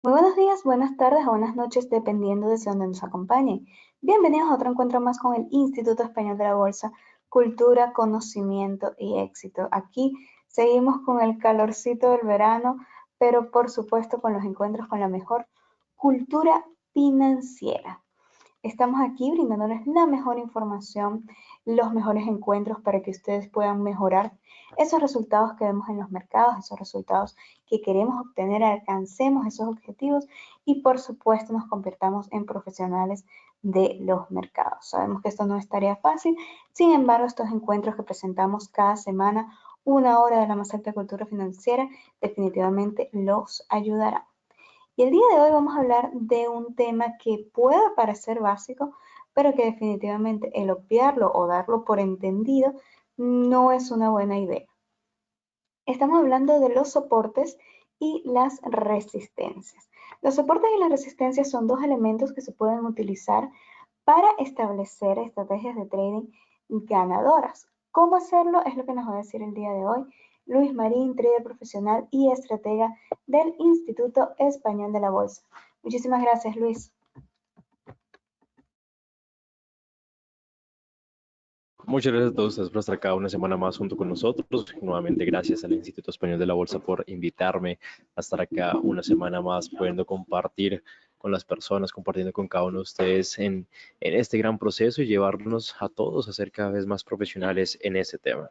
Muy buenos días, buenas tardes o buenas noches, dependiendo de donde nos acompañen. Bienvenidos a otro encuentro más con el Instituto Español de la Bolsa, Cultura, Conocimiento y Éxito. Aquí seguimos con el calorcito del verano, pero por supuesto con los encuentros con la mejor cultura financiera. Estamos aquí brindándoles la mejor información, los mejores encuentros para que ustedes puedan mejorar esos resultados que vemos en los mercados, esos resultados que queremos obtener, alcancemos esos objetivos y por supuesto nos convirtamos en profesionales de los mercados. Sabemos que esto no es tarea fácil, sin embargo estos encuentros que presentamos cada semana, una hora de la más alta cultura financiera, definitivamente los ayudará. Y el día de hoy vamos a hablar de un tema que puede parecer básico, pero que definitivamente el obviarlo o darlo por entendido no es una buena idea. Estamos hablando de los soportes y las resistencias. Los soportes y las resistencias son dos elementos que se pueden utilizar para establecer estrategias de trading ganadoras. ¿Cómo hacerlo? Es lo que nos va a decir el día de hoy Luis Marín, trader profesional y estratega del Instituto Español de la Bolsa. Muchísimas gracias, Luis. Muchas gracias a todos ustedes por estar acá una semana más junto con nosotros. Nuevamente, gracias al Instituto Español de la Bolsa por invitarme a estar acá una semana más, pudiendo compartir con las personas, compartiendo con cada uno de ustedes en este gran proceso y llevarnos a todos a ser cada vez más profesionales en este tema.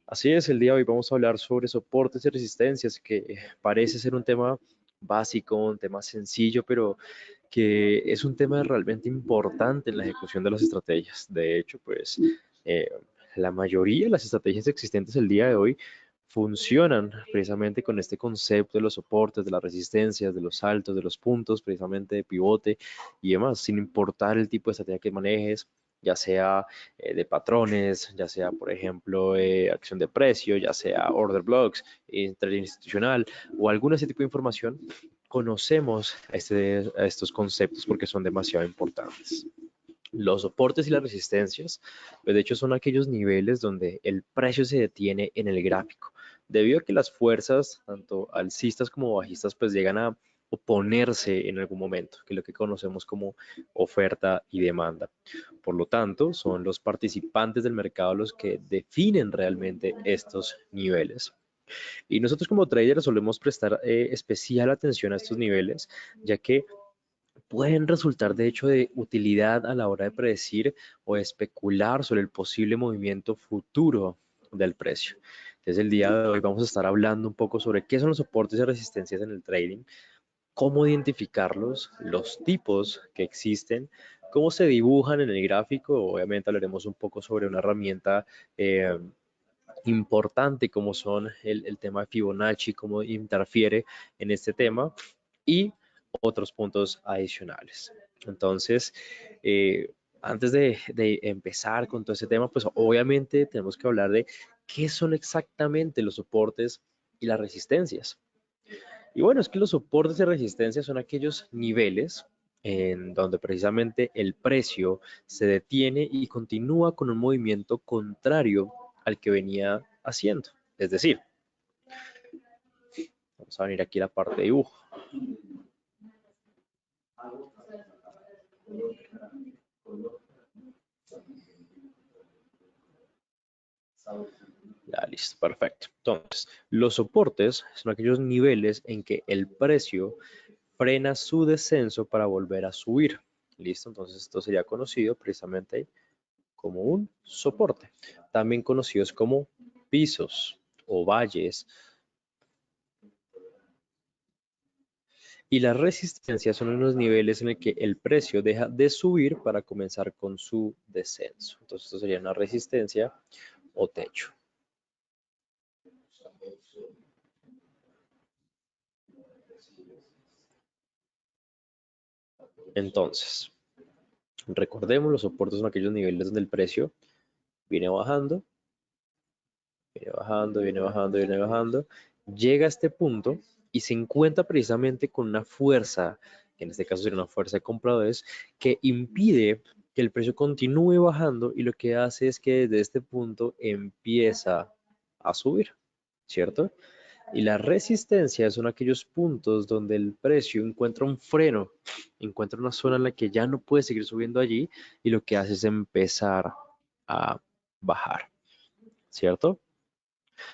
Así es, el día de hoy vamos a hablar sobre soportes y resistencias, que parece ser un tema básico, un tema sencillo, pero que es un tema realmente importante en la ejecución de las estrategias. De hecho, pues eh, la mayoría de las estrategias existentes el día de hoy funcionan precisamente con este concepto de los soportes, de las resistencias, de los saltos, de los puntos, precisamente de pivote y demás, sin importar el tipo de estrategia que manejes, ya sea de patrones, ya sea, por ejemplo, acción de precio, ya sea order blocks, trading institucional o algún ese tipo de información, conocemos a estos conceptos porque son demasiado importantes. Los soportes y las resistencias, pues de hecho son aquellos niveles donde el precio se detiene en el gráfico, debido a que las fuerzas, tanto alcistas como bajistas, pues llegan a oponerse en algún momento, que es lo que conocemos como oferta y demanda. Por lo tanto, son los participantes del mercado los que definen realmente estos niveles. Y nosotros como traders solemos prestar especial atención a estos niveles, ya que pueden resultar de hecho de utilidad a la hora de predecir o especular sobre el posible movimiento futuro del precio. Entonces el día de hoy vamos a estar hablando un poco sobre qué son los soportes y resistencias en el trading, cómo identificarlos, los tipos que existen, cómo se dibujan en el gráfico. Obviamente hablaremos un poco sobre una herramienta importante como son el tema de Fibonacci, cómo interfiere en este tema y otros puntos adicionales. Entonces, antes de empezar con todo este tema, pues obviamente tenemos que hablar de qué son exactamente los soportes y las resistencias. Y bueno, es que los soportes de resistencia son aquellos niveles en donde precisamente el precio se detiene y continúa con un movimiento contrario al que venía haciendo. Es decir, vamos a venir aquí a la parte de dibujo. Ya, listo, perfecto. Entonces, los soportes son aquellos niveles en que el precio frena su descenso para volver a subir. Listo, entonces esto sería conocido precisamente como un soporte, también conocidos como pisos o valles. Y las resistencias son unos niveles en el que el precio deja de subir para comenzar con su descenso. Entonces esto sería una resistencia o techo. Entonces, recordemos, los soportes son aquellos niveles donde el precio viene bajando, viene bajando, viene bajando, viene bajando, llega a este punto y se encuentra precisamente con una fuerza, que en este caso sería una fuerza de compradores, que impide que el precio continúe bajando y lo que hace es que desde este punto empieza a subir, ¿cierto? Y las resistencias son aquellos puntos donde el precio encuentra un freno, encuentra una zona en la que ya no puede seguir subiendo allí y lo que hace es empezar a bajar, ¿cierto?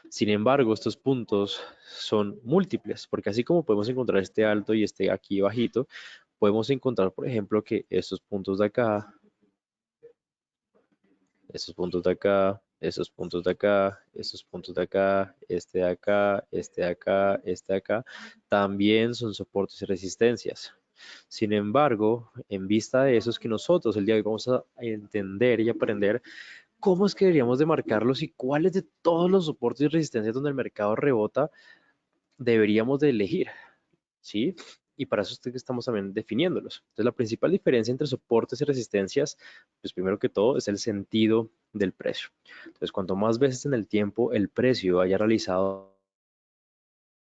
Sin embargo, estos puntos son múltiples, porque así como podemos encontrar este alto y este aquí bajito, podemos encontrar, por ejemplo, que estos puntos de acá, estos puntos de acá, estos puntos de acá, estos puntos de acá, este de acá, este de acá, este de acá, también son soportes y resistencias. Sin embargo, en vista de eso es que nosotros el día de hoy vamos a entender y aprender cómo es que deberíamos de marcarlos y cuáles de todos los soportes y resistencias donde el mercado rebota deberíamos de elegir, ¿sí? Y para eso es que estamos también definiéndolos. Entonces, la principal diferencia entre soportes y resistencias, pues primero que todo, es el sentido del precio. Entonces, cuanto más veces en el tiempo el precio haya realizado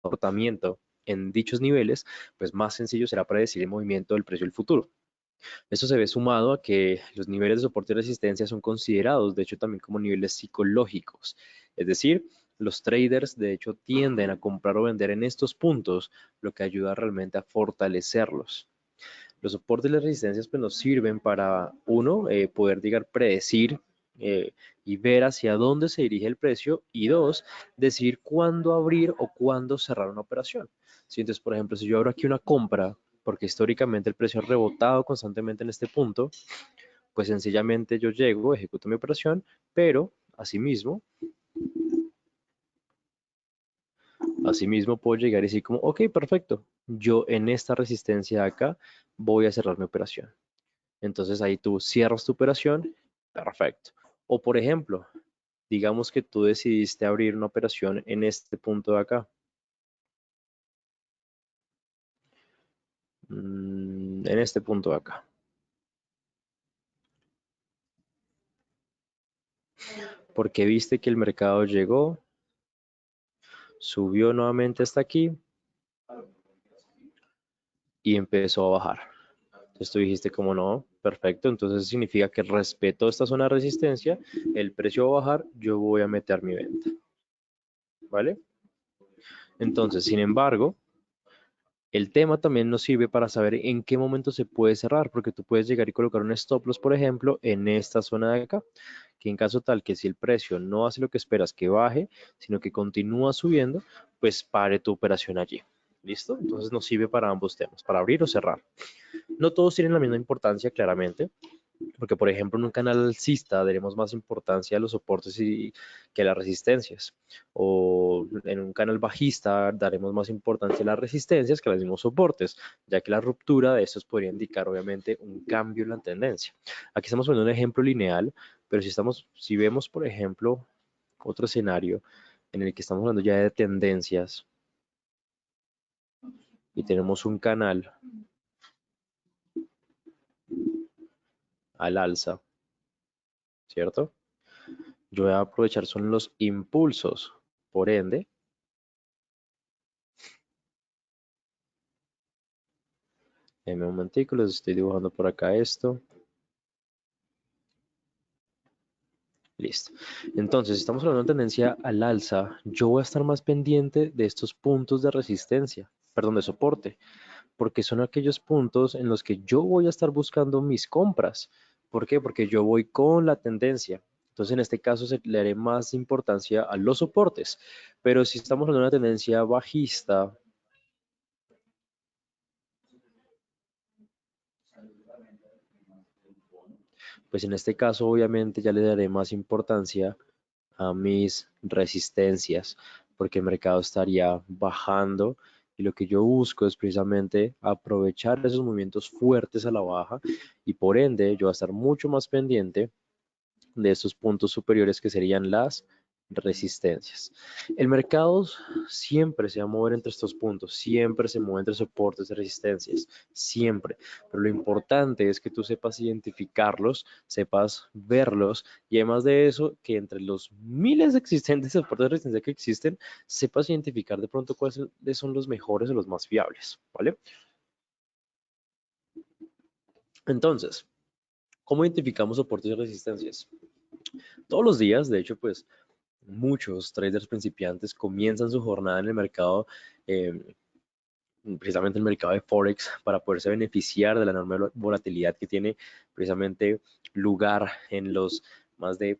comportamiento en dichos niveles, pues más sencillo será predecir el movimiento del precio del futuro. Esto se ve sumado a que los niveles de soporte y resistencia son considerados, de hecho, también como niveles psicológicos. Es decir, los traders, de hecho, tienden a comprar o vender en estos puntos, lo que ayuda realmente a fortalecerlos. Los soportes y las resistencias pues, nos sirven para, uno, poder, digamos, predecir eh, y ver hacia dónde se dirige el precio, y dos, decidir cuándo abrir o cuándo cerrar una operación. ¿Sí? Entonces, por ejemplo, si yo abro aquí una compra, porque históricamente el precio ha rebotado constantemente en este punto, pues sencillamente yo llego, ejecuto mi operación, pero asimismo puedo llegar y decir como, ok, perfecto, yo en esta resistencia de acá voy a cerrar mi operación. Entonces ahí tú cierras tu operación, perfecto. O por ejemplo, digamos que tú decidiste abrir una operación en este punto de acá. En este punto de acá. Porque viste que el mercado llegó, subió nuevamente hasta aquí y empezó a bajar. Entonces tú dijiste como no, perfecto, entonces significa que respeto esta zona de resistencia, el precio va a bajar, yo voy a meter mi venta, ¿vale? Entonces, sin embargo, el tema también nos sirve para saber en qué momento se puede cerrar, porque tú puedes llegar y colocar un stop loss, por ejemplo, en esta zona de acá, que en caso tal que si el precio no hace lo que esperas que baje, sino que continúa subiendo, pues pare tu operación allí. ¿Listo? Entonces nos sirve para ambos temas, para abrir o cerrar. No todos tienen la misma importancia, claramente, porque, por ejemplo, en un canal alcista daremos más importancia a los soportes que a las resistencias. O en un canal bajista daremos más importancia a las resistencias que a los mismos soportes, ya que la ruptura de estos podría indicar, obviamente, un cambio en la tendencia. Aquí estamos poniendo un ejemplo lineal, pero si vemos, por ejemplo, otro escenario en el que estamos hablando ya de tendencias y tenemos un canal al alza, ¿cierto? Yo voy a aprovechar son los impulsos. Por ende, en un momentico les estoy dibujando por acá esto. Listo. Entonces, estamos hablando de tendencia al alza. Yo voy a estar más pendiente de estos puntos de resistencia, perdón, de soporte, porque son aquellos puntos en los que yo voy a estar buscando mis compras. ¿Por qué? Porque yo voy con la tendencia. Entonces, en este caso, le haré más importancia a los soportes. Pero si estamos hablando de una tendencia bajista, pues en este caso, obviamente, ya le daré más importancia a mis resistencias, porque el mercado estaría bajando y lo que yo busco es precisamente aprovechar esos movimientos fuertes a la baja y por ende yo voy a estar mucho más pendiente de estos puntos superiores que serían las resistencias. El mercado siempre se va a mover entre estos puntos, siempre se mueve entre soportes y resistencias, siempre. Pero lo importante es que tú sepas identificarlos, sepas verlos y además de eso, que entre los miles de existentes soportes de resistencia que existen, sepas identificar de pronto cuáles son los mejores o los más fiables, ¿vale? Entonces, ¿cómo identificamos soportes y resistencias? Todos los días, de hecho, pues muchos traders principiantes comienzan su jornada en el mercado, precisamente el mercado de Forex, para poderse beneficiar de la enorme volatilidad que tiene precisamente lugar en los más de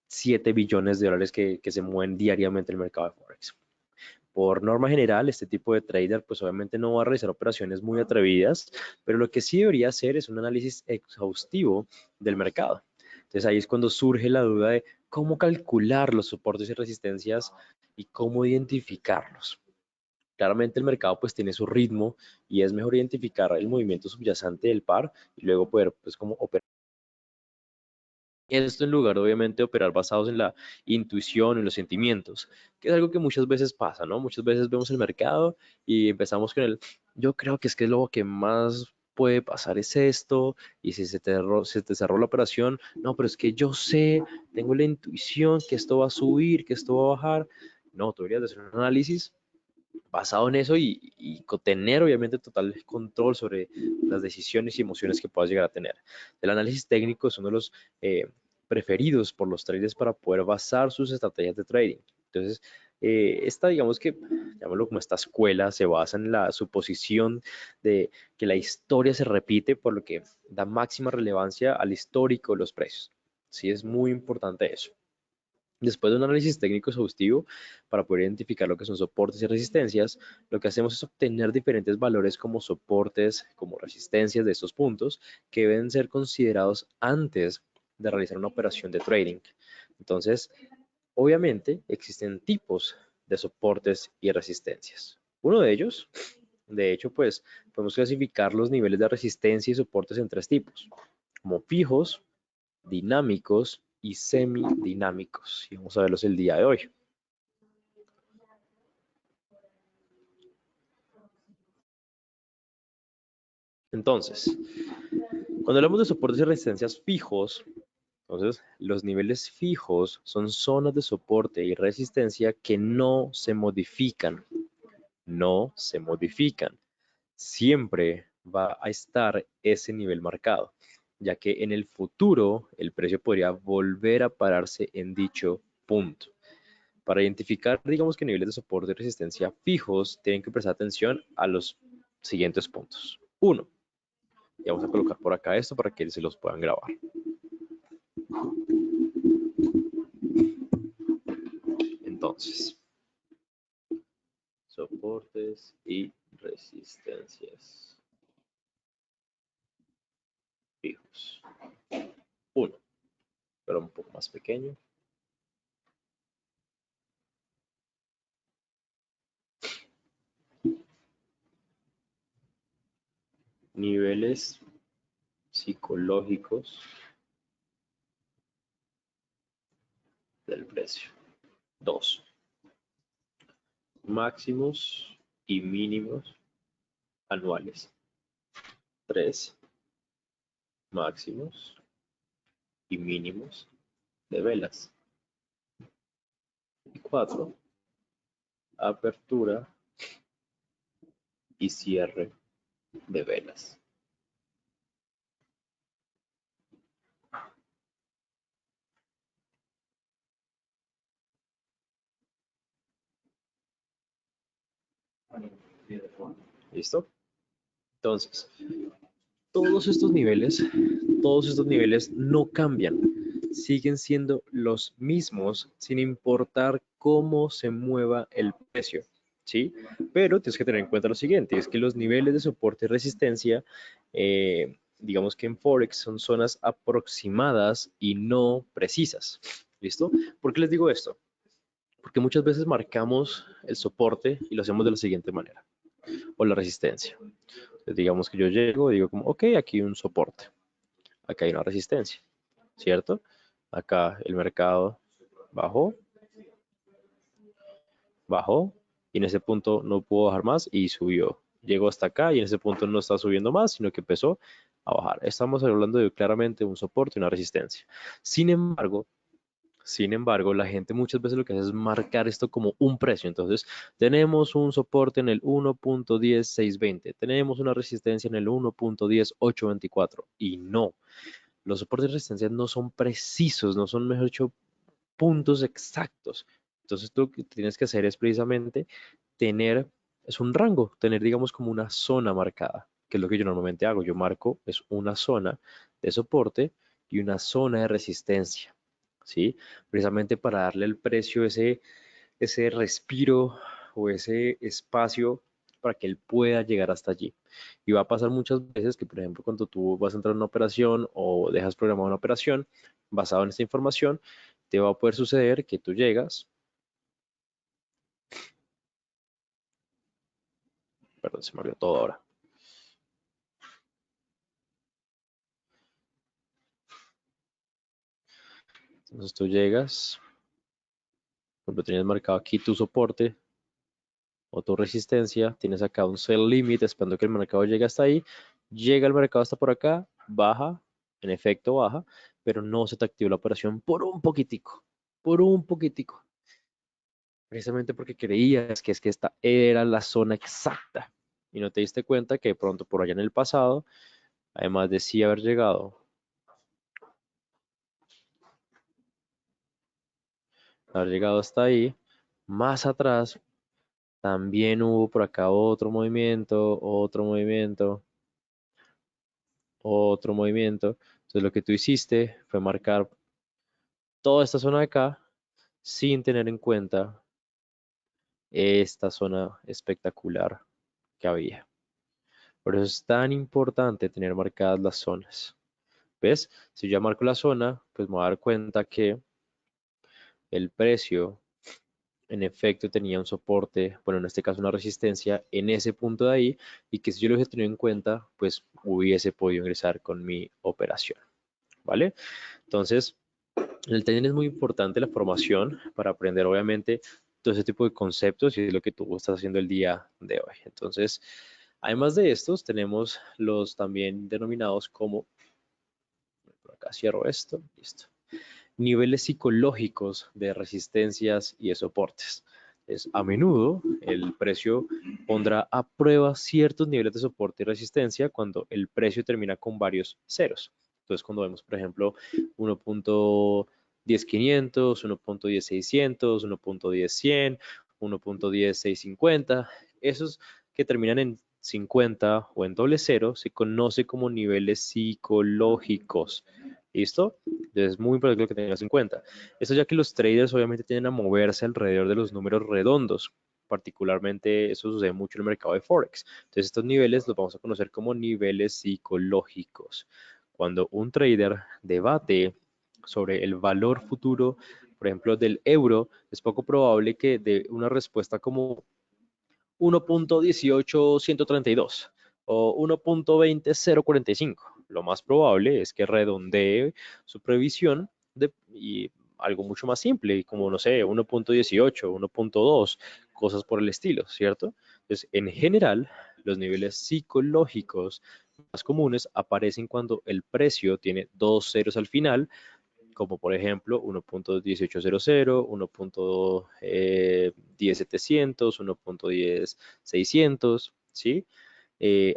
7 billones de dólares que se mueven diariamente en el mercado de Forex. Por norma general, este tipo de trader, pues obviamente no va a realizar operaciones muy atrevidas, pero lo que sí debería hacer es un análisis exhaustivo del mercado. Entonces ahí es cuando surge la duda de cómo calcular los soportes y resistencias y cómo identificarlos. Claramente el mercado pues tiene su ritmo y es mejor identificar el movimiento subyacente del par y luego poder pues como operar. Esto en lugar obviamente de operar basados en la intuición, en los sentimientos, que es algo que muchas veces pasa, ¿no? Muchas veces vemos el mercado y empezamos con el, yo creo que es que lo que más puede pasar es esto, y si se te cerró la operación, no, pero es que yo sé, tengo la intuición que esto va a subir, que esto va a bajar. No, tú deberías hacer un análisis basado en eso y tener obviamente total control sobre las decisiones y emociones que puedas llegar a tener. El análisis técnico es uno de los preferidos por los traders para poder basar sus estrategias de trading. Entonces, esta, digamos que, llamémoslo como esta escuela, se basa en la suposición de que la historia se repite, por lo que da máxima relevancia al histórico de los precios. Sí, es muy importante eso. Después de un análisis técnico exhaustivo para poder identificar lo que son soportes y resistencias, lo que hacemos es obtener diferentes valores como soportes, como resistencias de estos puntos que deben ser considerados antes de realizar una operación de trading. Entonces, obviamente existen tipos de soportes y resistencias. Uno de ellos, de hecho, pues podemos clasificar los niveles de resistencia y soportes en tres tipos, como fijos, dinámicos y semidinámicos. Y vamos a verlos el día de hoy. Entonces, cuando hablamos de soportes y resistencias fijos, entonces los niveles fijos son zonas de soporte y resistencia que no se modifican. No se modifican. Siempre va a estar ese nivel marcado, ya que en el futuro el precio podría volver a pararse en dicho punto. Para identificar, digamos que niveles de soporte y resistencia fijos, tienen que prestar atención a los siguientes puntos. Uno, y vamos a colocar por acá esto para que se los puedan grabar. Entonces, soportes y resistencias fijos. Uno, pero un poco más pequeño. Niveles psicológicos del precio. 2. Máximos y mínimos anuales. 3. Máximos y mínimos de velas. Y 4. Apertura y cierre de velas. ¿Listo? Entonces, todos estos niveles no cambian, siguen siendo los mismos sin importar cómo se mueva el precio, ¿sí? Pero tienes que tener en cuenta lo siguiente, es que los niveles de soporte y resistencia, digamos que en Forex son zonas aproximadas y no precisas, ¿listo? ¿Por qué les digo esto? Porque muchas veces marcamos el soporte y lo hacemos de la siguiente manera, o la resistencia. Entonces, digamos que yo llego y digo como, ok, aquí hay un soporte, acá hay una resistencia, ¿cierto? Acá el mercado bajó, bajó, y en ese punto no pudo bajar más y subió. Llegó hasta acá y en ese punto no está subiendo más, sino que empezó a bajar. Estamos hablando de claramente un soporte y una resistencia. Sin embargo, la gente muchas veces lo que hace es marcar esto como un precio. Entonces, tenemos un soporte en el 1.10620, tenemos una resistencia en el 1.10824 y no. Los soportes de resistencia no son precisos, no son, mejor dicho, puntos exactos. Entonces tú lo que tienes que hacer es precisamente es un rango, tener digamos como una zona marcada, que es lo que yo normalmente hago. Yo marco es una zona de soporte y una zona de resistencia, ¿sí? Precisamente para darle el precio ese respiro o ese espacio para que él pueda llegar hasta allí. Y va a pasar muchas veces que, por ejemplo, cuando tú vas a entrar en una operación o dejas programada una operación basado en esta información, te va a poder suceder que tú llegas, perdón, se me abrió todo ahora. Entonces tú llegas, por ejemplo, tienes marcado aquí tu soporte o tu resistencia, tienes acá un sell limit esperando que el mercado llegue hasta ahí, llega el mercado hasta por acá, baja, en efecto baja, pero no se te activa la operación por un poquitico, precisamente porque creías que es que esta era la zona exacta y no te diste cuenta que de pronto por allá en el pasado, además de sí haber llegado hasta ahí, más atrás también hubo por acá otro movimiento, otro movimiento. Entonces lo que tú hiciste fue marcar toda esta zona de acá sin tener en cuenta esta zona espectacular que había. Por eso es tan importante tener marcadas las zonas. ¿Ves? Si yo ya marco la zona, pues me voy a dar cuenta que el precio en efecto tenía un soporte, bueno, en este caso una resistencia en ese punto de ahí, y que si yo lo hubiese tenido en cuenta, pues hubiese podido ingresar con mi operación, ¿vale? Entonces, en el trading es muy importante la formación para aprender, obviamente, todo ese tipo de conceptos y es lo que tú estás haciendo el día de hoy. Entonces, además de estos, tenemos los también denominados como, por acá cierro esto, listo, niveles psicológicos de resistencias y de soportes. A menudo el precio pondrá a prueba ciertos niveles de soporte y resistencia cuando el precio termina con varios ceros. Entonces, cuando vemos, por ejemplo, 1.10500, 1.10600, 1.10100, 1.10650, esos que terminan en 50 o en doble cero se conoce como niveles psicológicos. ¿Listo? Entonces es muy importante lo que tengas en cuenta. Esto ya que los traders obviamente tienden a moverse alrededor de los números redondos. Particularmente eso sucede mucho en el mercado de Forex. Entonces estos niveles los vamos a conocer como niveles psicológicos. Cuando un trader debate sobre el valor futuro, por ejemplo, del euro, es poco probable que dé una respuesta como 1.18132 o 1.20045. Lo más probable es que redondee su previsión y algo mucho más simple, como no sé, 1.18, 1.2, cosas por el estilo, ¿cierto? Entonces, en general, los niveles psicológicos más comunes aparecen cuando el precio tiene dos ceros al final, como por ejemplo 1.1800, 1.10700, 1.10600, ¿sí?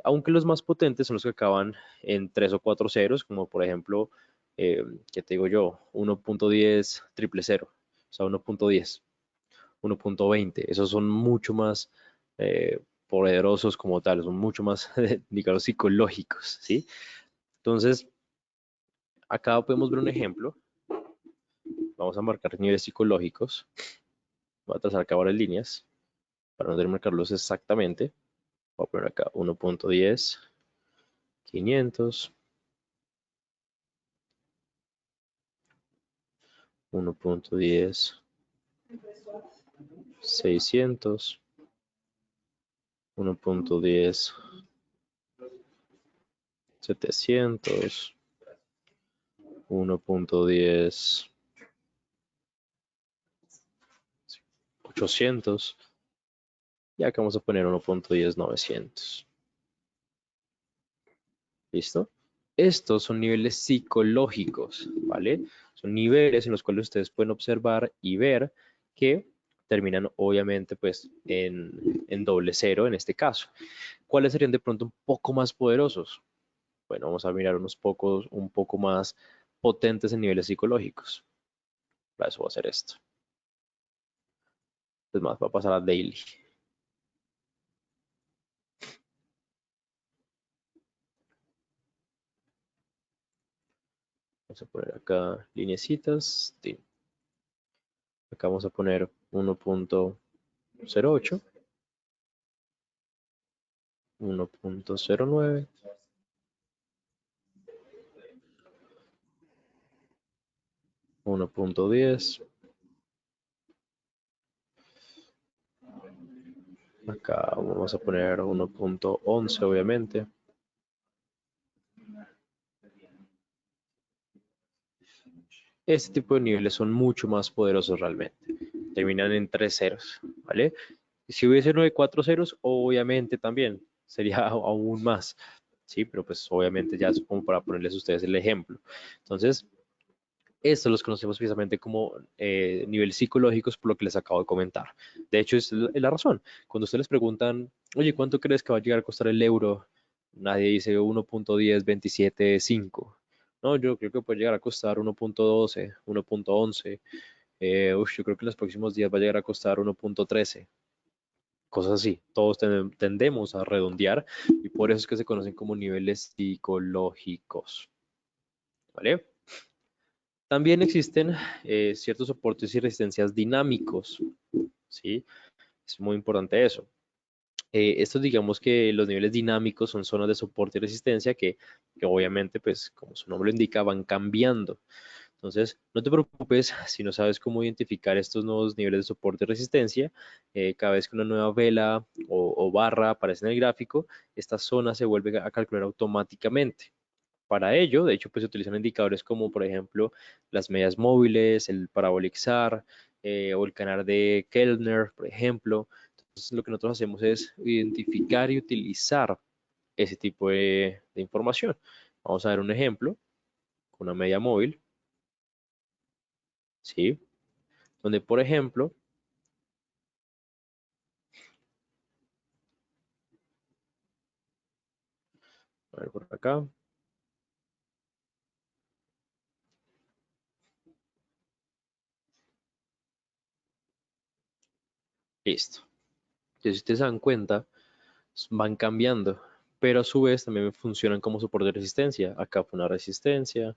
Aunque los más potentes son los que acaban en 3 o 4 ceros, como por ejemplo, ¿qué te digo yo? 1.10 triple cero, o sea, 1.10, 1.20, esos son mucho más poderosos como tal, son mucho más, digamos, psicológicos, ¿sí? Entonces, acá podemos ver un ejemplo. Vamos a marcar niveles psicológicos. Voy a trazar acá varias líneas para no marcarlos exactamente. Voy a poner acá 1.10, 500, 1.10, 600, 1.10, 700, 1.10, 800 y acá vamos a poner 1.10, 900. ¿Listo? Estos son niveles psicológicos, ¿vale? Son niveles en los cuales ustedes pueden observar y ver que terminan obviamente pues en doble cero en este caso. ¿Cuáles serían de pronto un poco más poderosos? Bueno, vamos a mirar unos pocos un poco más potentes en niveles psicológicos. Para eso voy a hacer esto. Es más, voy a pasar a daily. Vamos a poner acá lineecitas. Acá vamos a poner 1.08, 1.09, 1.10. Acá vamos a poner 1.11, obviamente. Este tipo de niveles son mucho más poderosos realmente. Terminan en 3 ceros, ¿vale? Si hubiese 4 ceros, obviamente también sería aún más, ¿sí? Pero pues obviamente ya es como para ponerles a ustedes el ejemplo. Entonces, estos los conocemos precisamente como niveles psicológicos por lo que les acabo de comentar. De hecho, es la razón. Cuando ustedes les preguntan, oye, ¿cuánto crees que va a llegar a costar el euro? Nadie dice 1.1027.5. No, yo creo que puede llegar a costar 1.12, 1.11. Yo creo que en los próximos días va a llegar a costar 1.13. Cosas así. Todos tendemos a redondear y por eso es que se conocen como niveles psicológicos. ¿Vale? También existen ciertos soportes y resistencias dinámicos, ¿sí? Es muy importante eso. Estos digamos que los niveles dinámicos son zonas de soporte y resistencia que obviamente, pues como su nombre lo indica, van cambiando. Entonces, no te preocupes si no sabes cómo identificar estos nuevos niveles de soporte y resistencia. Cada vez que una nueva vela o barra aparece en el gráfico, esta zona se vuelve a calcular automáticamente. Para ello, de hecho, pues se utilizan indicadores como, por ejemplo, las medias móviles, el parabolic SAR o el canal de Kellner, por ejemplo. Entonces, lo que nosotros hacemos es identificar y utilizar ese tipo de información. Vamos a ver un ejemplo con una media móvil, ¿sí? Donde, por ejemplo, a ver por acá, listo. Entonces, si ustedes se dan cuenta, van cambiando, pero a su vez también funcionan como soporte de resistencia. Acá fue una resistencia,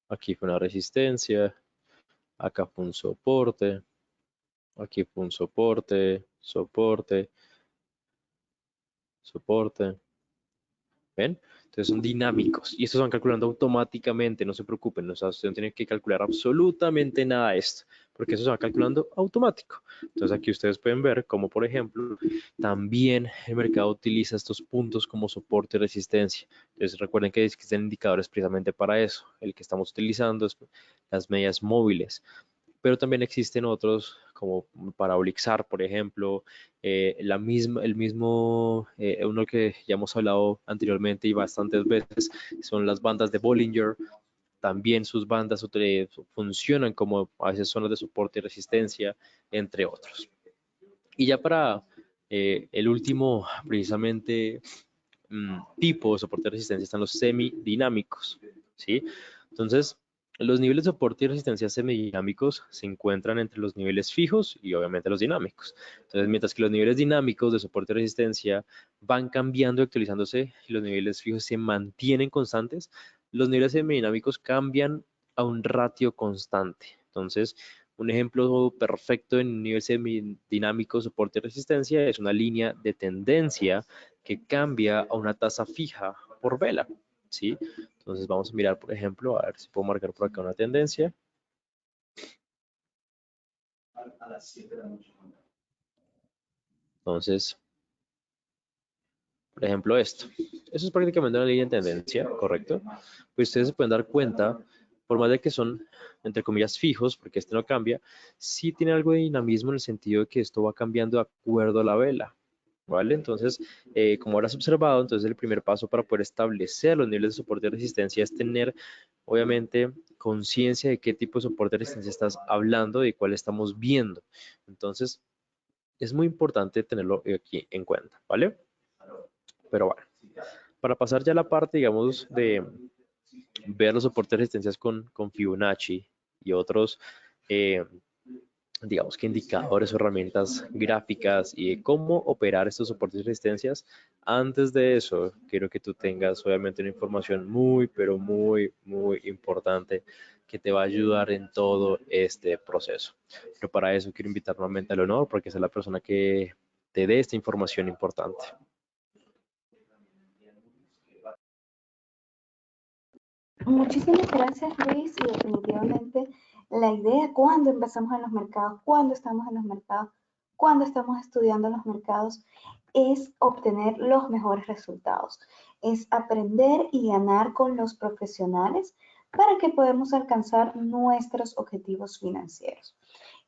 aquí fue una resistencia, acá fue un soporte, aquí fue un soporte, soporte, soporte. ¿Ven? Entonces son dinámicos y estos van calculando automáticamente, no se preocupen, o sea, usted no tiene que calcular absolutamente nada de esto, porque eso se va calculando automático. Entonces aquí ustedes pueden ver como, por ejemplo, también el mercado utiliza estos puntos como soporte y resistencia. Entonces recuerden que existen indicadores precisamente para eso. El que estamos utilizando es las medias móviles, pero también existen otros como para Olixar, por ejemplo, el mismo, uno que ya hemos hablado anteriormente y bastantes veces, son las bandas de Bollinger. También sus bandas funcionan como a veces zonas de soporte y resistencia, entre otros. Y ya para el último, precisamente, tipo de soporte de resistencia están los semidinámicos, ¿sí? Entonces, los niveles de soporte y resistencia semidinámicos se encuentran entre los niveles fijos y obviamente los dinámicos. Entonces, mientras que los niveles dinámicos de soporte y resistencia van cambiando y actualizándose y los niveles fijos se mantienen constantes, los niveles semidinámicos cambian a un ratio constante. Entonces, un ejemplo perfecto en un nivel semidinámico, soporte y resistencia es una línea de tendencia que cambia a una tasa fija por vela, ¿sí? Entonces vamos a mirar, por ejemplo, a ver si puedo marcar por acá una tendencia. Entonces, por ejemplo, esto. Eso es prácticamente una línea de tendencia, ¿correcto? Pues ustedes se pueden dar cuenta, por más de que son, entre comillas, fijos, porque este no cambia, sí tiene algo de dinamismo en el sentido de que esto va cambiando de acuerdo a la vela, ¿vale? Entonces, como habrás observado, entonces el primer paso para poder establecer los niveles de soporte y resistencia es tener, obviamente, conciencia de qué tipo de soporte y resistencia estás hablando y cuál estamos viendo. Entonces, es muy importante tenerlo aquí en cuenta, ¿vale? Pero bueno, para pasar ya a la parte, digamos, de ver los soportes de resistencias con Fibonacci y otros digamos que indicadores o herramientas gráficas y de cómo operar estos soportes y resistencias. Antes de eso, quiero que tú tengas obviamente una información muy, pero muy, muy importante que te va a ayudar en todo este proceso. Pero para eso quiero invitar nuevamente a Leonor, porque es la persona que te dé esta información importante. Muchísimas gracias, Luis, y definitivamente la idea cuando empezamos en los mercados, cuando estamos en los mercados, cuando estamos estudiando los mercados, es obtener los mejores resultados, es aprender y ganar con los profesionales para que podamos alcanzar nuestros objetivos financieros.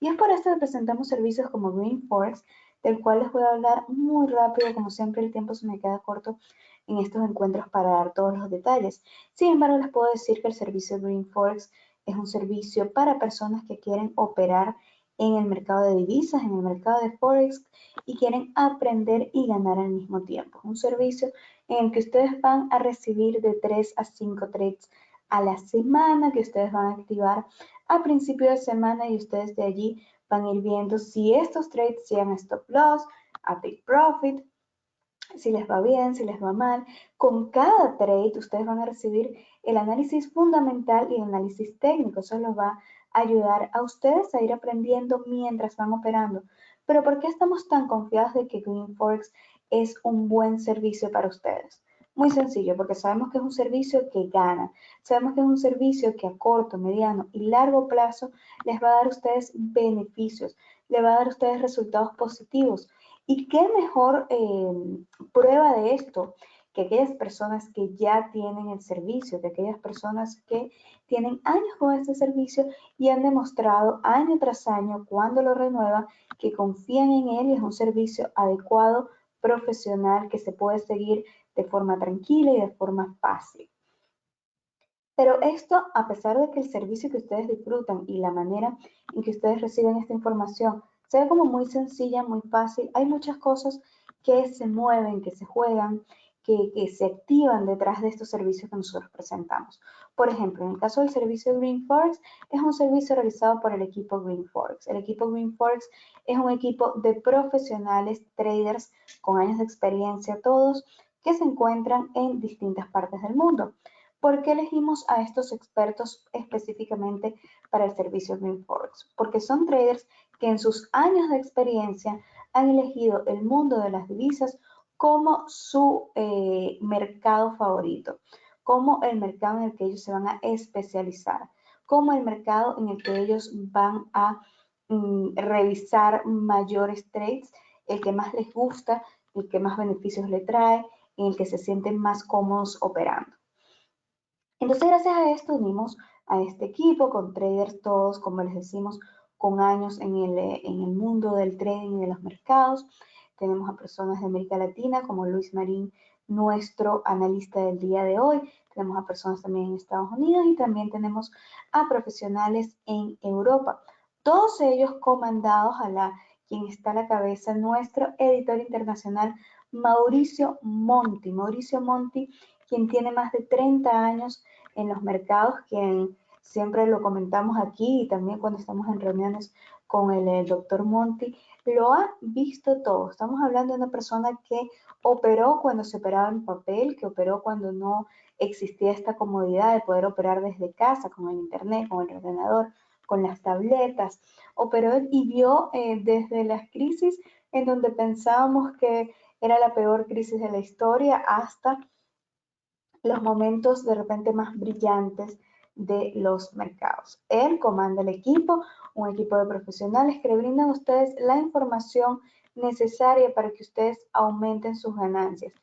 Y es por esto que presentamos servicios como Green Forex, del cual les voy a hablar muy rápido, como siempre el tiempo se me queda corto en estos encuentros para dar todos los detalles. Sin embargo, les puedo decir que el servicio Green Forex es un servicio para personas que quieren operar en el mercado de divisas, en el mercado de Forex y quieren aprender y ganar al mismo tiempo. Un servicio en el que ustedes van a recibir de 3 a 5 trades a la semana que ustedes van a activar a principio de semana y ustedes de allí van a ir viendo si estos trades llegan a stop loss, a take profit, si les va bien, si les va mal. Con cada trade ustedes van a recibir el análisis fundamental y el análisis técnico. Eso los va a ayudar a ustedes a ir aprendiendo mientras van operando. Pero ¿por qué estamos tan confiados de que Green Forex es un buen servicio para ustedes? Muy sencillo, porque sabemos que es un servicio que gana, sabemos que es un servicio que a corto, mediano y largo plazo les va a dar a ustedes beneficios, les va a dar a ustedes resultados positivos. ¿Y qué mejor prueba de esto que aquellas personas que ya tienen el servicio, que aquellas personas que tienen años con este servicio y han demostrado año tras año cuando lo renuevan que confían en él y es un servicio adecuado, profesional, que se puede seguir de forma tranquila y de forma fácil? Pero esto, a pesar de que el servicio que ustedes disfrutan y la manera en que ustedes reciben esta información se ve como muy sencilla, muy fácil, hay muchas cosas que se mueven, que se juegan, que se activan detrás de estos servicios que nosotros presentamos. Por ejemplo, en el caso del servicio Green Forex, es un servicio realizado por el equipo Green Forex. El equipo Green Forex es un equipo de profesionales, traders con años de experiencia, todos que se encuentran en distintas partes del mundo. ¿Por qué elegimos a estos expertos específicamente para el servicio Green Forex? Porque son traders que en sus años de experiencia han elegido el mundo de las divisas como su mercado favorito, como el mercado en el que ellos se van a especializar, como el mercado en el que ellos van a revisar mayores trades, el que más les gusta, el que más beneficios le trae, en el que se sienten más cómodos operando. Entonces, gracias a esto unimos a este equipo con traders todos, como les decimos, con años en el mundo del trading y de los mercados. Tenemos a personas de América Latina como Luis Marín, nuestro analista del día de hoy. Tenemos a personas también en Estados Unidos y también tenemos a profesionales en Europa. Todos ellos comandados a quien está a la cabeza, nuestro editor internacional, Mauricio Monti. Mauricio Monti, quien tiene más de 30 años en los mercados, quien siempre lo comentamos aquí y también cuando estamos en reuniones con el doctor Monti, lo ha visto todo. Estamos hablando de una persona que operó cuando se operaba en papel, que operó cuando no existía esta comodidad de poder operar desde casa, con el internet, con el ordenador, con las tabletas. Operó y vio desde las crisis en donde pensábamos que era la peor crisis de la historia hasta los momentos de repente más brillantes de los mercados. Él comanda el equipo, un equipo de profesionales que le brindan a ustedes la información necesaria para que ustedes aumenten sus ganancias.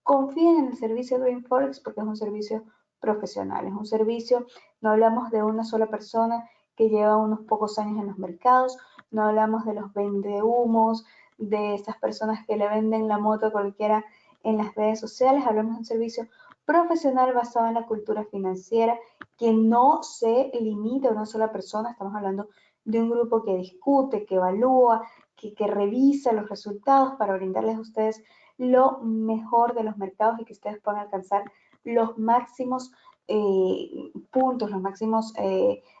Confíen en el servicio de Green Forex porque es un servicio profesional, es un servicio, no hablamos de una sola persona que lleva unos pocos años en los mercados, no hablamos de los vendehumos, de esas personas que le venden la moto a cualquiera en las redes sociales, hablamos de un servicio profesional basado en la cultura financiera que no se limita a una sola persona, estamos hablando de un grupo que discute, que evalúa, que revisa los resultados para brindarles a ustedes lo mejor de los mercados y que ustedes puedan alcanzar los máximos puntos, los máximos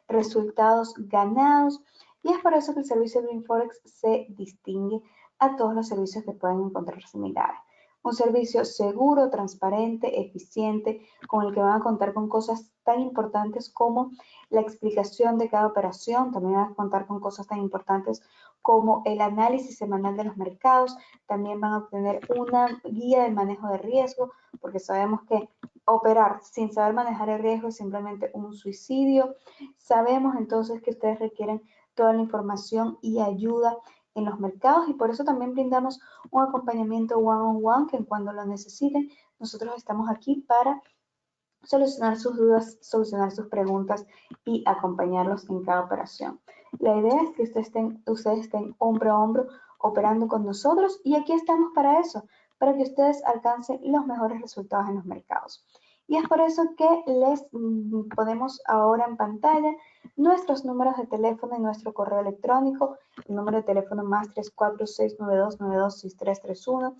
resultados ganados, y es por eso que el servicio de Forex se distingue a todos los servicios que pueden encontrar similares. Un servicio seguro, transparente, eficiente, con el que van a contar con cosas tan importantes como la explicación de cada operación, también van a contar con cosas tan importantes como el análisis semanal de los mercados, también van a obtener una guía de manejo de riesgo, porque sabemos que operar sin saber manejar el riesgo es simplemente un suicidio. Sabemos entonces que ustedes requieren toda la información y ayuda en los mercados, y por eso también brindamos un acompañamiento one-on-one, que cuando lo necesiten, nosotros estamos aquí para solucionar sus dudas, solucionar sus preguntas y acompañarlos en cada operación. La idea es que ustedes estén hombro a hombro operando con nosotros, y aquí estamos para eso, para que ustedes alcancen los mejores resultados en los mercados. Y es por eso que les ponemos ahora en pantalla nuestros números de teléfono y nuestro correo electrónico. El número de teléfono más 34692926331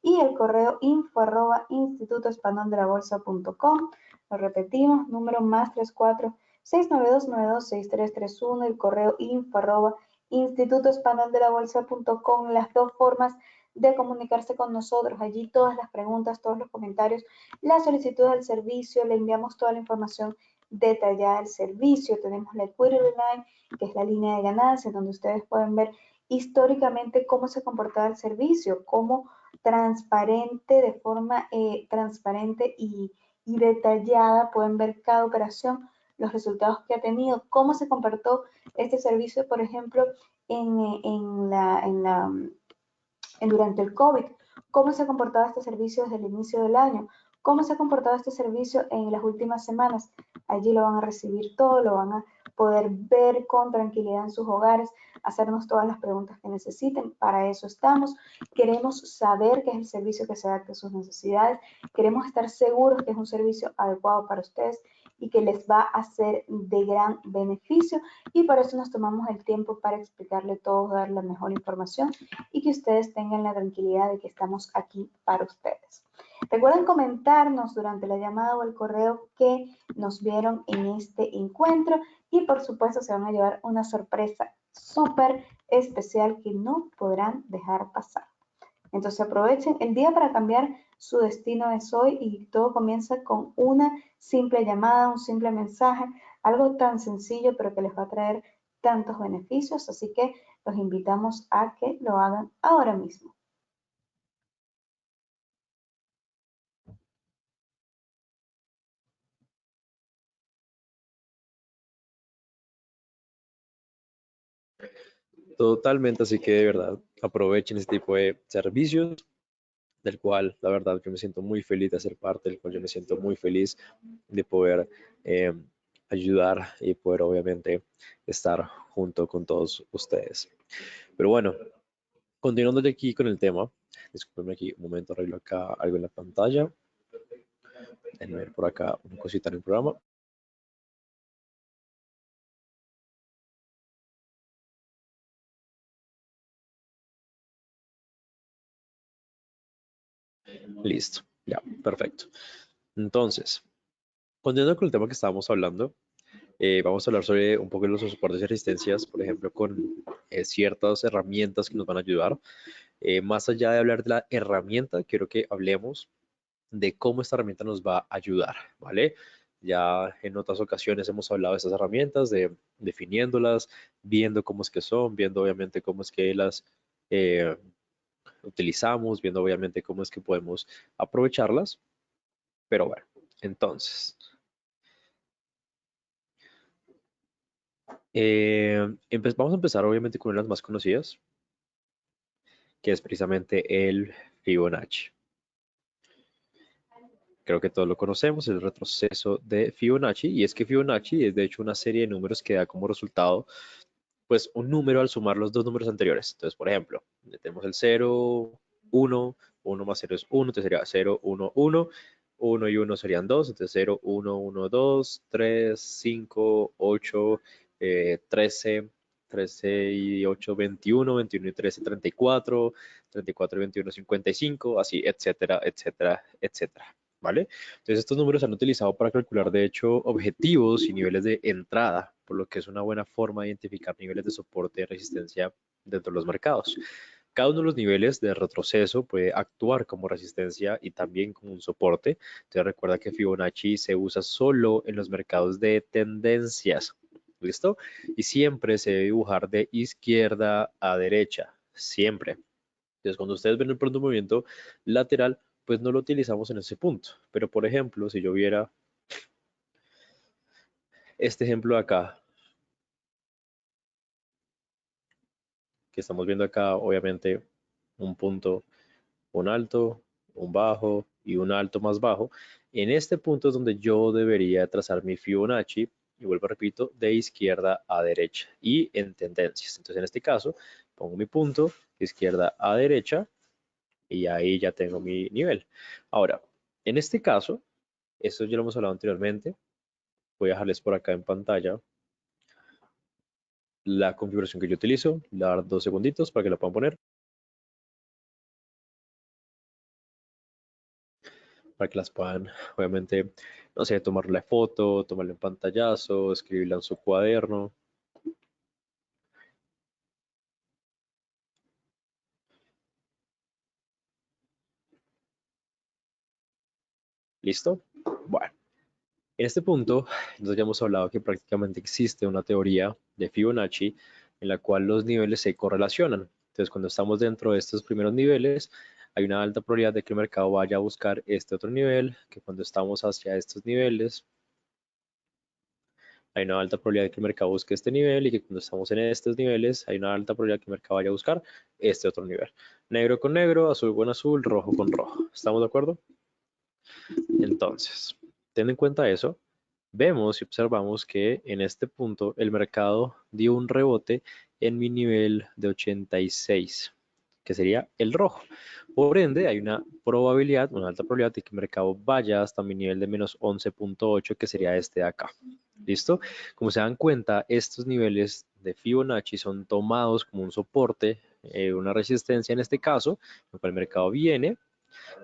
y el correo info@institutoespanoldeLabolsa.com. Lo repetimos, número más 34692926331, el correo info@institutoespanoldeLabolsa.com, las dos formas de comunicarse con nosotros. Allí todas las preguntas, todos los comentarios, la solicitud del servicio, le enviamos toda la información detallada del servicio. Tenemos la Equity Line, que es la línea de ganancias, donde ustedes pueden ver históricamente cómo se comportaba el servicio, cómo transparente, de forma transparente y detallada, pueden ver cada operación, los resultados que ha tenido, cómo se comportó este servicio, por ejemplo, durante el COVID, cómo se ha comportado este servicio desde el inicio del año, cómo se ha comportado este servicio en las últimas semanas. Allí lo van a recibir todo, lo van a poder ver con tranquilidad en sus hogares, hacernos todas las preguntas que necesiten. Para eso estamos. Queremos saber qué es el servicio que se adapta a sus necesidades. Queremos estar seguros que es un servicio adecuado para ustedes y que les va a ser de gran beneficio, y por eso nos tomamos el tiempo para explicarle todo, dar la mejor información y que ustedes tengan la tranquilidad de que estamos aquí para ustedes. Recuerden comentarnos durante la llamada o el correo que nos vieron en este encuentro, y por supuesto se van a llevar una sorpresa súper especial que no podrán dejar pasar. Entonces aprovechen el día para cambiar su destino es hoy, y todo comienza con una simple llamada, un simple mensaje, algo tan sencillo pero que les va a traer tantos beneficios, así que los invitamos a que lo hagan ahora mismo. Totalmente, así que de verdad aprovechen este tipo de servicios, del cual la verdad yo me siento muy feliz de ser parte, del cual yo me siento muy feliz de poder eh, ayudar y poder obviamente estar junto con todos ustedes. Pero bueno, continuando de aquí con el tema, discúlpenme aquí un momento, arreglo acá algo en la pantalla. Déjenme ver por acá una cosita en el programa. Listo, ya, perfecto. Entonces, continuando con el tema que estábamos hablando, vamos a hablar sobre un poco de los soportes y resistencias, por ejemplo, con ciertas herramientas que nos van a ayudar. Más allá de hablar de la herramienta, quiero que hablemos de cómo esta herramienta nos va a ayudar, ¿vale? Ya en otras ocasiones hemos hablado de estas herramientas, de definiéndolas, viendo cómo es que son, viendo obviamente cómo es que las eh, utilizamos, viendo obviamente cómo es que podemos aprovecharlas. Pero bueno, entonces, vamos a empezar obviamente con una de las más conocidas, que es precisamente el Fibonacci. Creo que todos lo conocemos, el retroceso de Fibonacci, y es que Fibonacci es de hecho una serie de números que da como resultado pues un número al sumar los dos números anteriores. Entonces, por ejemplo, tenemos el 0, 1, 1 más 0 es 1, entonces sería 0, 1, 1, 1 y 1 serían 2, entonces 0, 1, 1, 2, 3, 5, 8, 13, 13 y 8, 21, 21 y 13, 34, 34 y 21, 55, así, etcétera, etcétera, etcétera. ¿vale? Entonces estos números se han utilizado para calcular, de hecho, objetivos y niveles de entrada, por lo que es una buena forma de identificar niveles de soporte y resistencia dentro de los mercados. Cada uno de los niveles de retroceso puede actuar como resistencia y también como un soporte. Entonces recuerda que Fibonacci se usa solo en los mercados de tendencias. ¿Listo? Y siempre se debe dibujar de izquierda a derecha. Siempre. Entonces, cuando ustedes ven el pronto movimiento lateral, pues no lo utilizamos en ese punto. Pero, por ejemplo, si yo viera este ejemplo de acá, que estamos viendo acá, obviamente, un punto, un alto, un bajo y un alto más bajo. En este punto es donde yo debería trazar mi Fibonacci, y vuelvo, repito, de izquierda a derecha y en tendencias. Entonces, en este caso, pongo mi punto de izquierda a derecha y ahí ya tengo mi nivel. Ahora, en este caso, esto ya lo hemos hablado anteriormente. Voy a dejarles por acá en pantalla la configuración que yo utilizo. Le voy a dar 2 segunditos para que la puedan poner. Para que las puedan, obviamente, no sé, tomarle foto, tomarle un pantallazo, escribirla en su cuaderno. ¿Listo? Bueno, en este punto, entonces ya hemos hablado que prácticamente existe una teoría de Fibonacci en la cual los niveles se correlacionan. Entonces, cuando estamos dentro de estos primeros niveles, hay una alta probabilidad de que el mercado vaya a buscar este otro nivel, que cuando estamos hacia estos niveles, hay una alta probabilidad de que el mercado busque este nivel y que cuando estamos en estos niveles hay una alta probabilidad de que el mercado vaya a buscar este otro nivel. Negro con negro, azul con azul, rojo con rojo. ¿Estamos de acuerdo? Entonces, teniendo en cuenta eso, vemos y observamos que en este punto el mercado dio un rebote en mi nivel de 86, que sería el rojo. Por ende, hay una probabilidad, una alta probabilidad de que el mercado vaya hasta mi nivel de menos 11.8, que sería este de acá. ¿Listo? Como se dan cuenta, estos niveles de Fibonacci son tomados como un soporte, una resistencia en este caso, en el cual el mercado viene,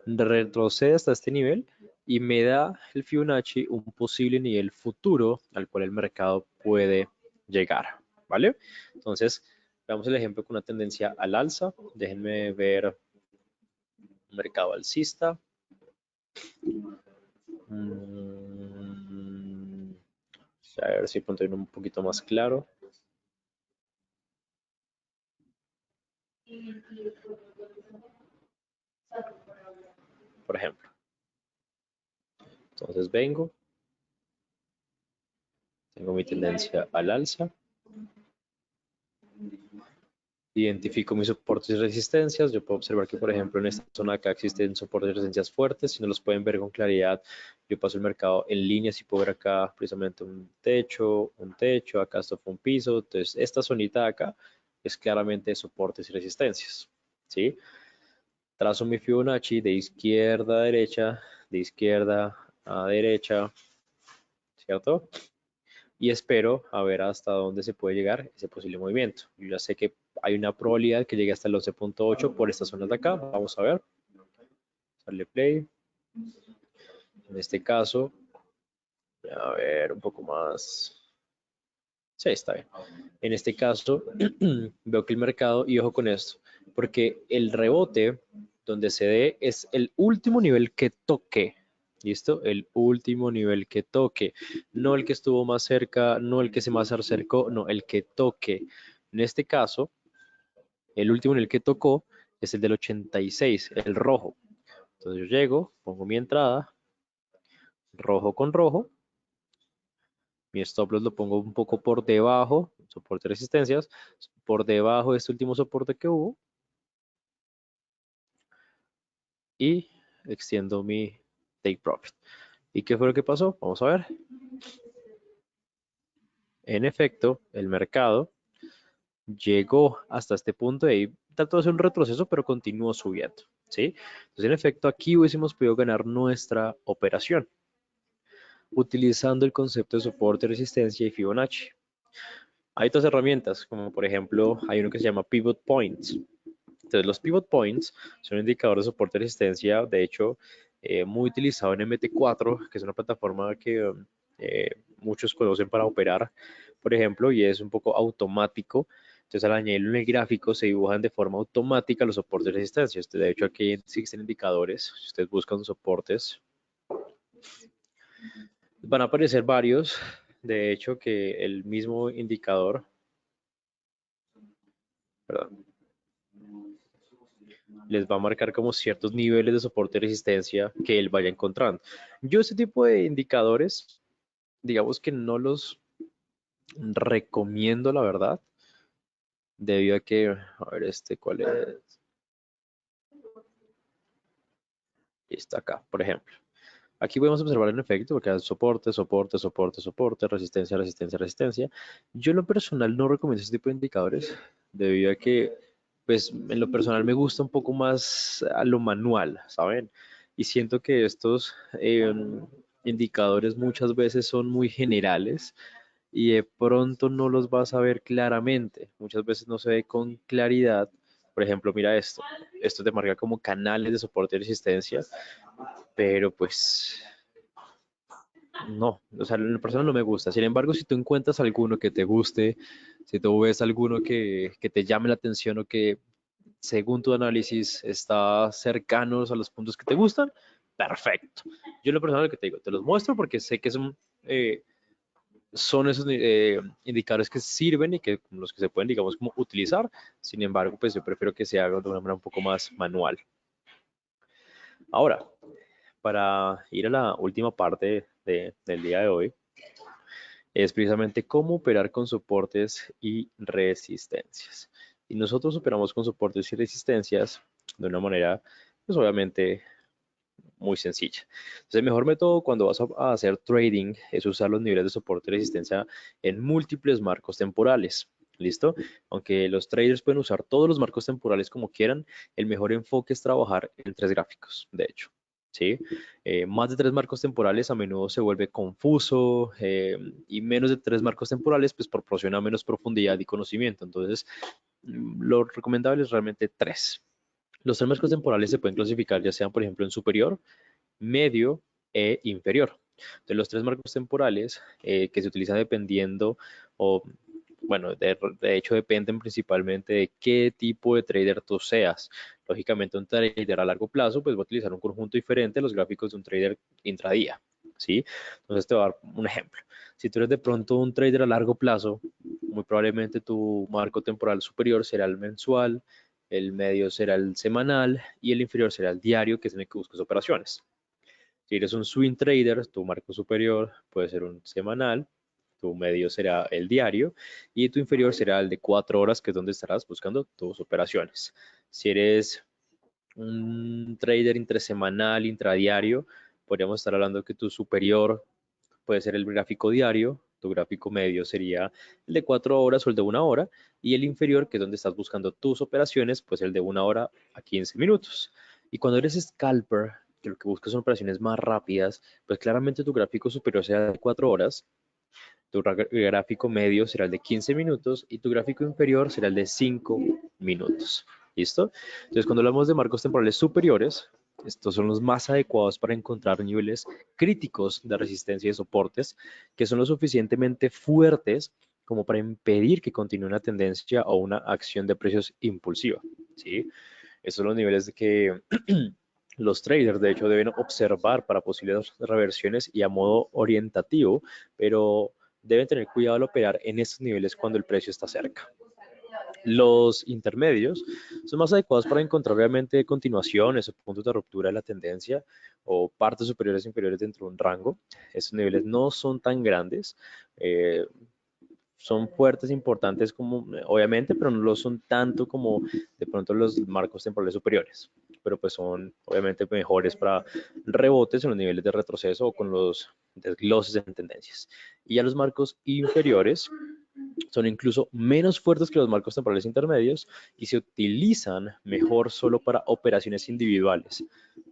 retrocede hasta este nivel y me da el Fibonacci un posible nivel futuro al cual el mercado puede llegar, ¿vale? Entonces, veamos el ejemplo con una tendencia al alza. Déjenme ver un mercado alcista. A ver si pronto viene un poquito más claro. Por ejemplo, entonces vengo, tengo mi tendencia al alza, identifico mis soportes y resistencias. Yo puedo observar que, por ejemplo, en esta zona acá existen soportes y resistencias fuertes. Si no los pueden ver con claridad, yo paso el mercado en líneas y puedo ver acá precisamente un techo, acá esto fue un piso. Entonces, esta zonita de acá es claramente soportes y resistencias, ¿sí? Trazo mi Fibonacci de izquierda a derecha, de izquierda a derecha, ¿cierto? Y espero a ver hasta dónde se puede llegar ese posible movimiento. Yo ya sé que hay una probabilidad que llegue hasta el 11.8 por estas zonas de acá. Vamos a ver. Darle play. En este caso, a ver un poco más. Sí, está bien. En este caso, veo que el mercado, y ojo con esto, porque el rebote donde se dé es el último nivel que toque. ¿Listo? El último nivel que toque. No el que estuvo más cerca, no el que se más acercó, no, el que toque. En este caso, el último nivel que tocó es el del 86, el rojo. Entonces yo llego, pongo mi entrada, rojo con rojo. Mi stop loss lo pongo un poco por debajo, soporte de resistencias, por debajo de este último soporte que hubo. Y extiendo mi take profit. ¿Y qué fue lo que pasó? Vamos a ver. En efecto, el mercado llegó hasta este punto y ahí trató de hacer un retroceso, pero continuó subiendo, ¿sí? Entonces, en efecto, aquí hubiésemos podido ganar nuestra operación utilizando el concepto de soporte, resistencia y Fibonacci. Hay otras herramientas, como por ejemplo, hay uno que se llama Pivot Points. Entonces, los Pivot Points son indicadores de soporte y resistencia. De hecho, muy utilizado en MT4, que es una plataforma que muchos conocen para operar, por ejemplo, y es un poco automático. Entonces, al añadirlo en el gráfico, se dibujan de forma automática los soportes de resistencia. De hecho, aquí existen indicadores. Si ustedes buscan soportes, van a aparecer varios. De hecho, que el mismo indicador, perdón, les va a marcar como ciertos niveles de soporte y resistencia que él vaya encontrando. Yo este tipo de indicadores, digamos que no los recomiendo, la verdad, debido a que, a ver, ¿cuál es? Está acá, por ejemplo. Aquí podemos observar el efecto, porque hay soporte, soporte, soporte, soporte, resistencia, resistencia, resistencia. Yo en lo personal no recomiendo este tipo de indicadores, debido a que, pues, en lo personal me gusta un poco más a lo manual, ¿saben? Y siento que estos indicadores muchas veces son muy generales y de pronto no los vas a ver claramente. Muchas veces no se ve con claridad. Por ejemplo, mira esto. Esto te marca como canales de soporte y resistencia, pero pues no, o sea, en lo personal no me gusta. Sin embargo, si tú encuentras alguno que te guste, si tú ves alguno que te llame la atención o que según tu análisis está cercanos a los puntos que te gustan, perfecto. Yo en lo personal lo que te digo, te los muestro porque sé que son esos indicadores que sirven y que los que se pueden, digamos, como utilizar. Sin embargo, pues yo prefiero que se haga de una manera un poco más manual. Ahora, para ir a la última parte del día de hoy, es precisamente cómo operar con soportes y resistencias. Y nosotros operamos con soportes y resistencias de una manera, pues obviamente, muy sencilla. Entonces, el mejor método cuando vas a hacer trading es usar los niveles de soporte y resistencia en múltiples marcos temporales. ¿Listo? Aunque los traders pueden usar todos los marcos temporales como quieran, el mejor enfoque es trabajar en 3 gráficos, de hecho. ¿Sí? Más de 3 marcos temporales a menudo se vuelve confuso y menos de 3 marcos temporales pues proporciona menos profundidad y conocimiento. Entonces, lo recomendable es realmente 3. Los 3 marcos temporales se pueden clasificar ya sean, por ejemplo, en superior, medio e inferior. De los 3 marcos temporales que se utilizan dependiendo o bueno, de hecho dependen principalmente de qué tipo de trader tú seas. Lógicamente un trader a largo plazo pues va a utilizar un conjunto diferente a los gráficos de un trader intradía, ¿sí? Entonces te voy a dar un ejemplo. Si tú eres de pronto un trader a largo plazo, muy probablemente tu marco temporal superior será el mensual, el medio será el semanal y el inferior será el diario, que es en el que buscas operaciones. Si eres un swing trader, tu marco superior puede ser un semanal, tu medio será el diario y tu inferior será el de 4 horas, que es donde estarás buscando tus operaciones. Si eres un trader intersemanal, intradiario, podríamos estar hablando que tu superior puede ser el gráfico diario, tu gráfico medio sería el de 4 horas o el de 1 hora, y el inferior, que es donde estás buscando tus operaciones, pues el de 1 hora a 15 minutos. Y cuando eres scalper, que lo que buscas son operaciones más rápidas, pues claramente tu gráfico superior será de 4 horas, tu gráfico medio será el de 15 minutos y tu gráfico inferior será el de 5 minutos. ¿Listo? Entonces, cuando hablamos de marcos temporales superiores, estos son los más adecuados para encontrar niveles críticos de resistencia y soportes que son lo suficientemente fuertes como para impedir que continúe una tendencia o una acción de precios impulsiva. ¿Sí? Estos son los niveles que los traders, de hecho, deben observar para posibles reversiones y a modo orientativo, pero deben tener cuidado al operar en estos niveles cuando el precio está cerca. Los intermedios son más adecuados para encontrar realmente continuaciones o puntos de ruptura de la tendencia o partes superiores e inferiores dentro de un rango. Estos niveles no son tan grandes, son fuertes, importantes como, obviamente, pero no lo son tanto como de pronto los marcos temporales superiores. Pero pues son obviamente mejores para rebotes en los niveles de retroceso o con los desgloses en tendencias. Y ya los marcos inferiores son incluso menos fuertes que los marcos temporales intermedios y se utilizan mejor solo para operaciones individuales.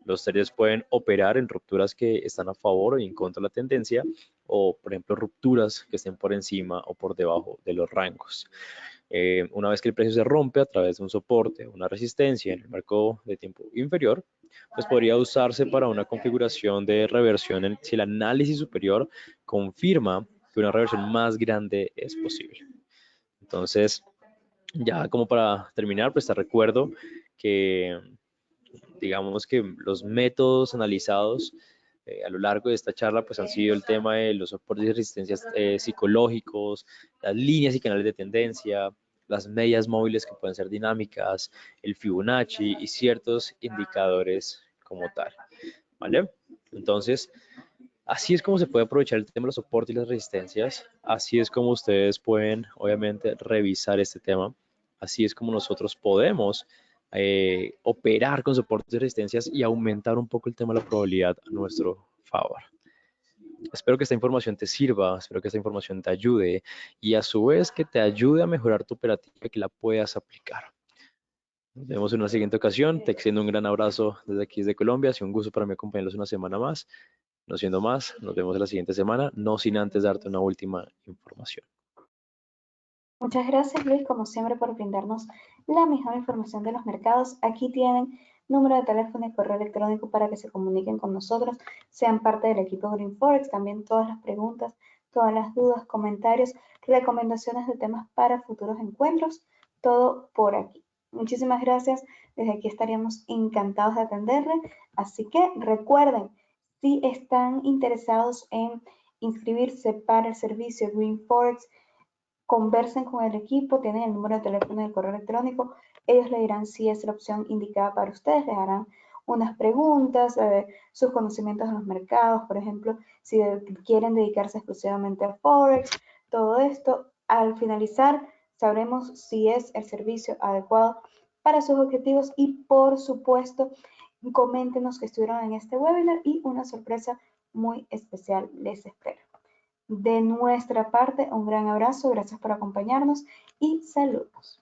Los traders pueden operar en rupturas que están a favor o en contra de la tendencia o, por ejemplo, rupturas que estén por encima o por debajo de los rangos. Una vez que el precio se rompe a través de un soporte, una resistencia en el marco de tiempo inferior, pues podría usarse para una configuración de reversión si el análisis superior confirma que una reversión más grande es posible. Entonces, ya como para terminar, pues te recuerdo que digamos que los métodos analizados a lo largo de esta charla pues han sido el tema de los soportes y resistencias psicológicos, las líneas y canales de tendencia, las medias móviles que pueden ser dinámicas, el Fibonacci y ciertos indicadores como tal, ¿vale? Entonces, así es como se puede aprovechar el tema de los soportes y las resistencias, así es como ustedes pueden obviamente revisar este tema, así es como nosotros podemos operar con soportes y resistencias y aumentar un poco el tema de la probabilidad a nuestro favor. Espero que esta información te sirva, espero que esta información te ayude y a su vez que te ayude a mejorar tu operativa, que la puedas aplicar. Nos vemos en una siguiente ocasión. Te extiendo un gran abrazo desde aquí, desde Colombia. Ha sido un gusto para mí acompañarlos una semana más. No siendo más, nos vemos la siguiente semana, no sin antes darte una última información. Muchas gracias, Luis, como siempre, por brindarnos la mejor información de los mercados. Aquí tienen número de teléfono y correo electrónico para que se comuniquen con nosotros, sean parte del equipo Green Forex. También todas las preguntas, todas las dudas, comentarios, recomendaciones de temas para futuros encuentros, todo por aquí. Muchísimas gracias. Desde aquí estaríamos encantados de atenderle. Así que recuerden, si están interesados en inscribirse para el servicio Green Forex, conversen con el equipo, tienen el número de teléfono y el correo electrónico, ellos le dirán si es la opción indicada para ustedes, les harán unas preguntas, sus conocimientos en los mercados, por ejemplo, si quieren dedicarse exclusivamente a Forex, todo esto. Al finalizar, sabremos si es el servicio adecuado para sus objetivos y, por supuesto, coméntenos que estuvieron en este webinar y una sorpresa muy especial les espera. De nuestra parte, un gran abrazo, gracias por acompañarnos y saludos.